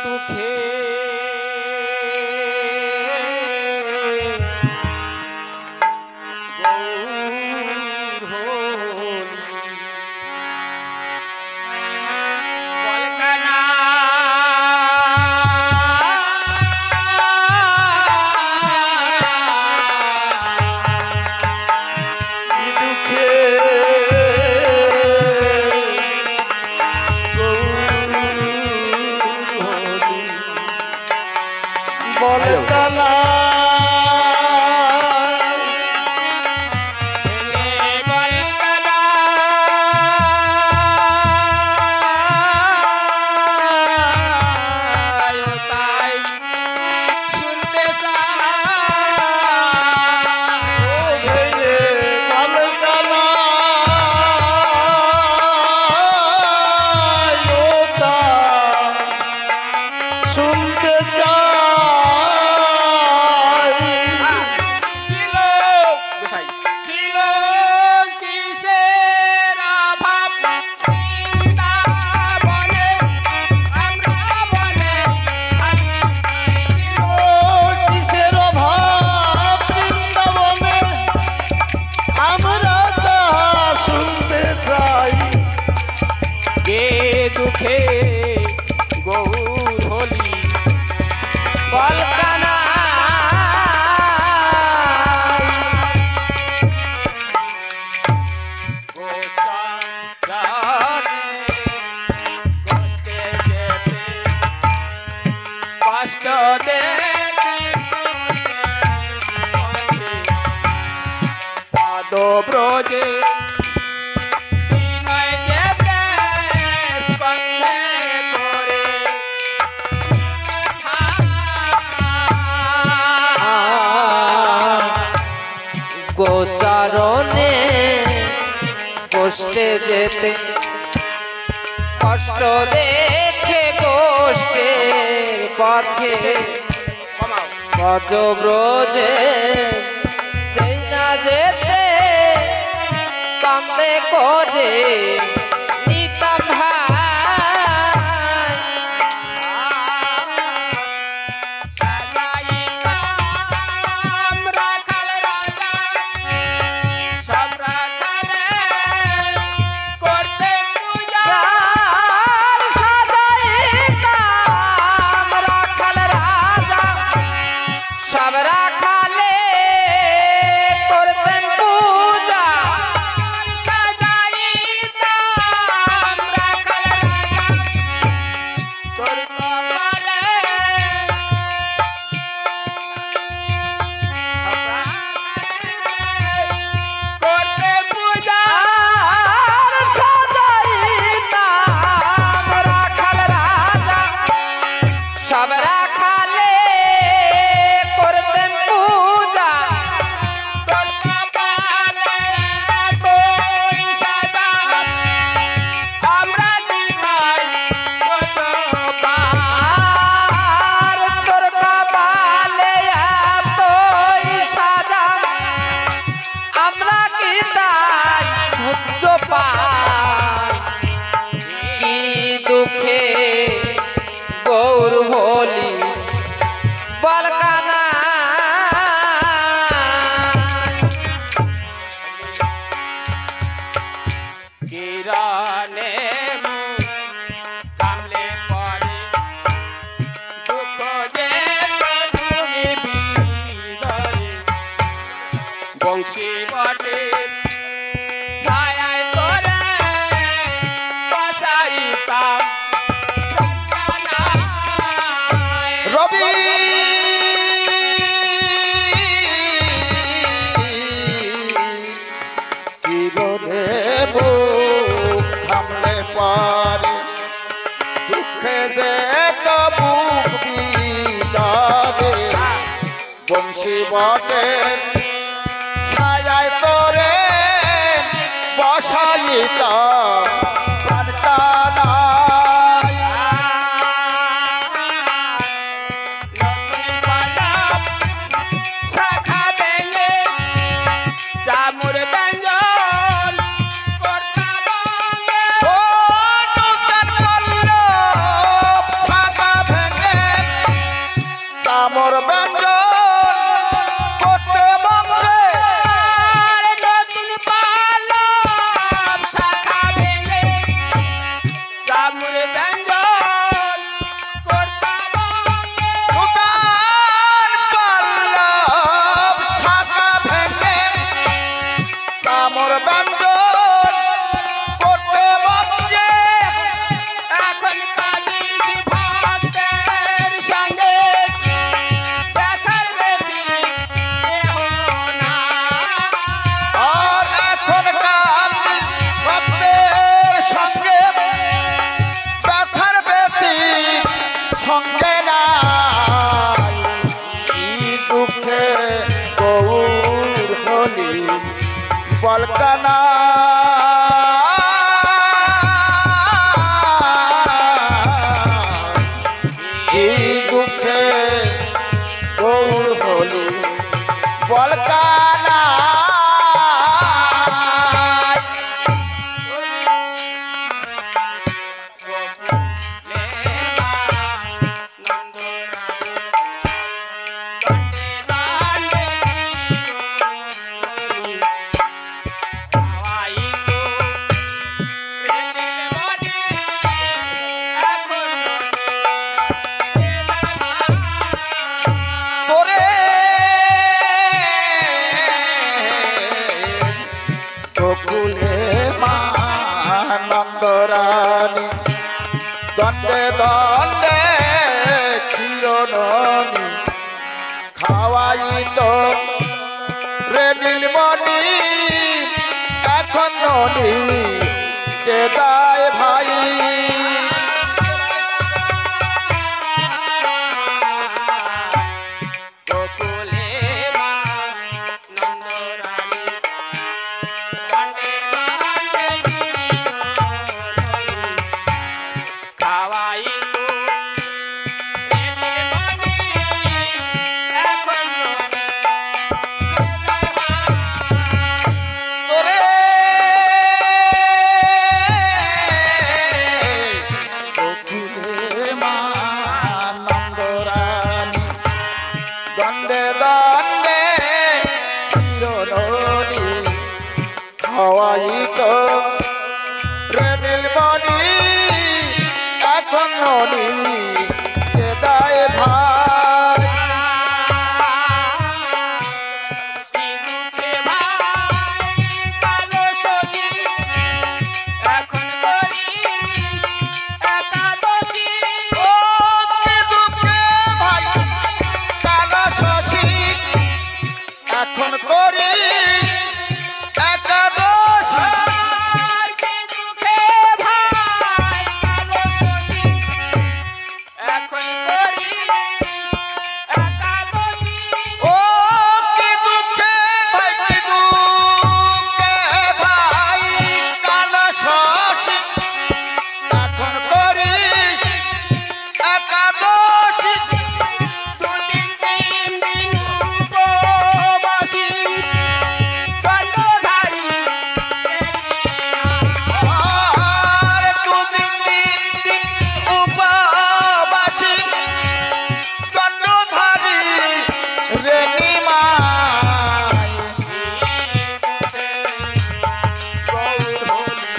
দুঃখে ব্রজে বিনয় যেতে স্পন্দে করে গোচারণে কষ্টে যেতে কষ্ট দেখে গোষ্ঠের পথে ব্রজে যেই না যেতে কান্দে করে নিতাম ভাই কি দুঃখে গৌর হলি বলকানা কিরণে কামলে পরে দুঃখ যে তুমি বিদরে বংশী বটে দুঃখে যে বুক বিদারে বংশী বটের ছায়ায় তোরে বসাইতা নন্দরানী দণ্ডে দণ্ডে ক্ষীরননী খাওয়াইত রে নীলমণি এখন ননী কে দায় ভাই গোকুলে মা নন্দরানী দণ্ডে দণ্ডে খাওয়াইত নীলমণি এখন তোরে গোকুলে মা নন্দরানী দণ্ডে দণ্ডে ক্ষীরননী খাওয়াইত রে নীলমণি এখন ননী কে দায় ভাই দুঃখে ভাই কালো শশী এখন করিস একাদশী ও কি দুঃখে ভাই কালো শশী এখন করিস একাদশী আর কি দুঃখে ভাই কালো শশী এখন করিস একাদশী ও কি দুঃখে ভাই কি দুঃখে ভাই কালো শশী এখন করিস একাদশী দুদিন তিন দিন উপবাসী দণ্ডধারী আর দুদিন তিন দিন উপবাসী দণ্ডধারী রে নিমাই গৌর হলি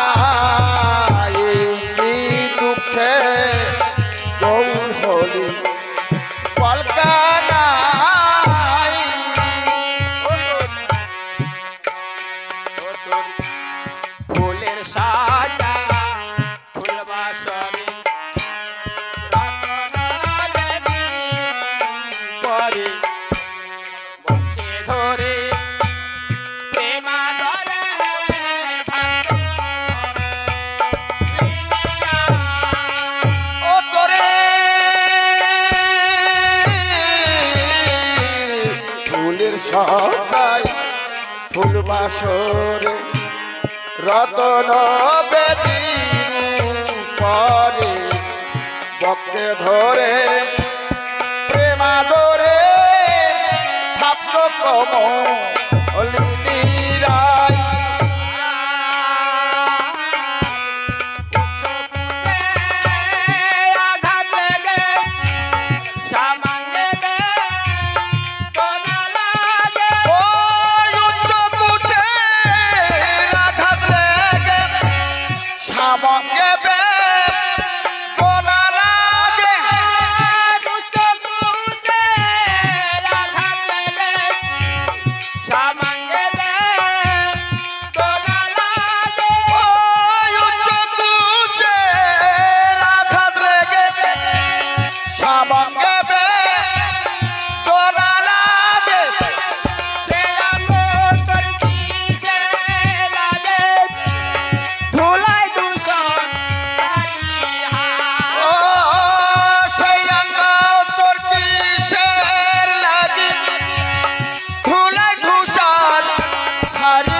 আয় কি দুঃখে গৌর হলি পলকানাই ফুলের সাজা ফুলবাসনে করে বুকে ধরে প্রেমা ধরে ও তোরে ফুলের সকাই ফুল বাসরে রতন বেদি পরে বকে ধরে প্রেমা ধরে ভাপ্ত কম লিনিরাই আঘাত লেগে সামান্য লাগে ওই উচ্চ কুচে রাঘাত লেগে সামঙ্গে বে কোনা লাগে ওই উচ্চ কুচে রাঘাত লেগে সামঙ্গে বে কোনা লাগে ও সেই অঙ্গ তোর কিসের লাগি ধুলাই ধূসর সারি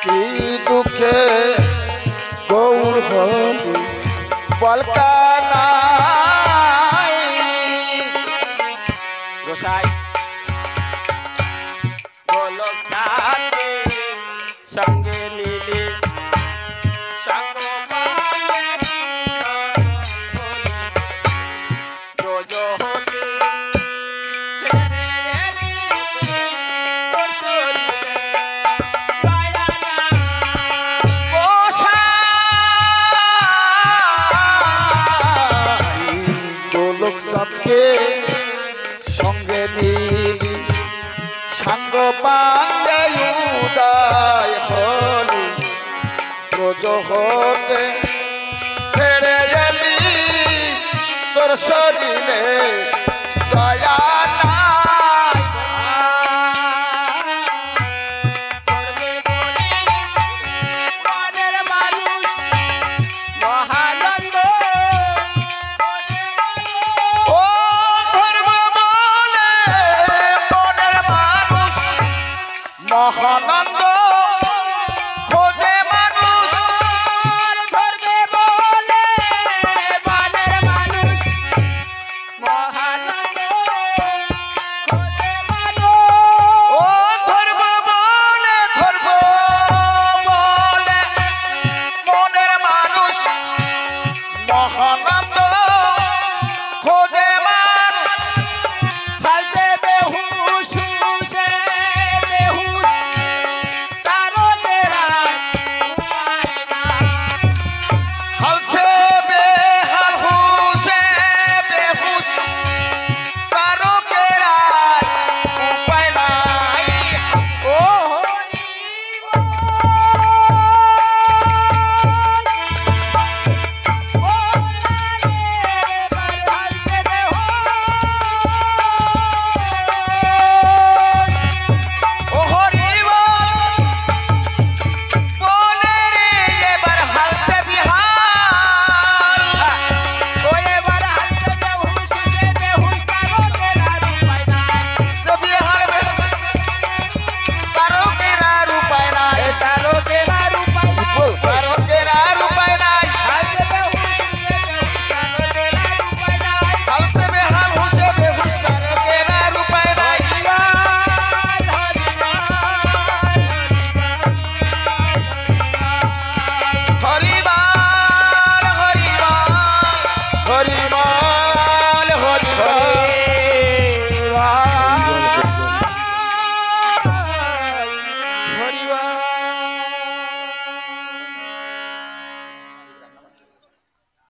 কি দুঃখে গৌর হলি বলকানাই গোসাই গোলক চাঁদে সঙ্গে নীলে সঙ্গ জো হতে ছেড়ে এলি তোর শরীরে দয়া ব্রজ হতে ছেড়ে এলি তোর শরীরে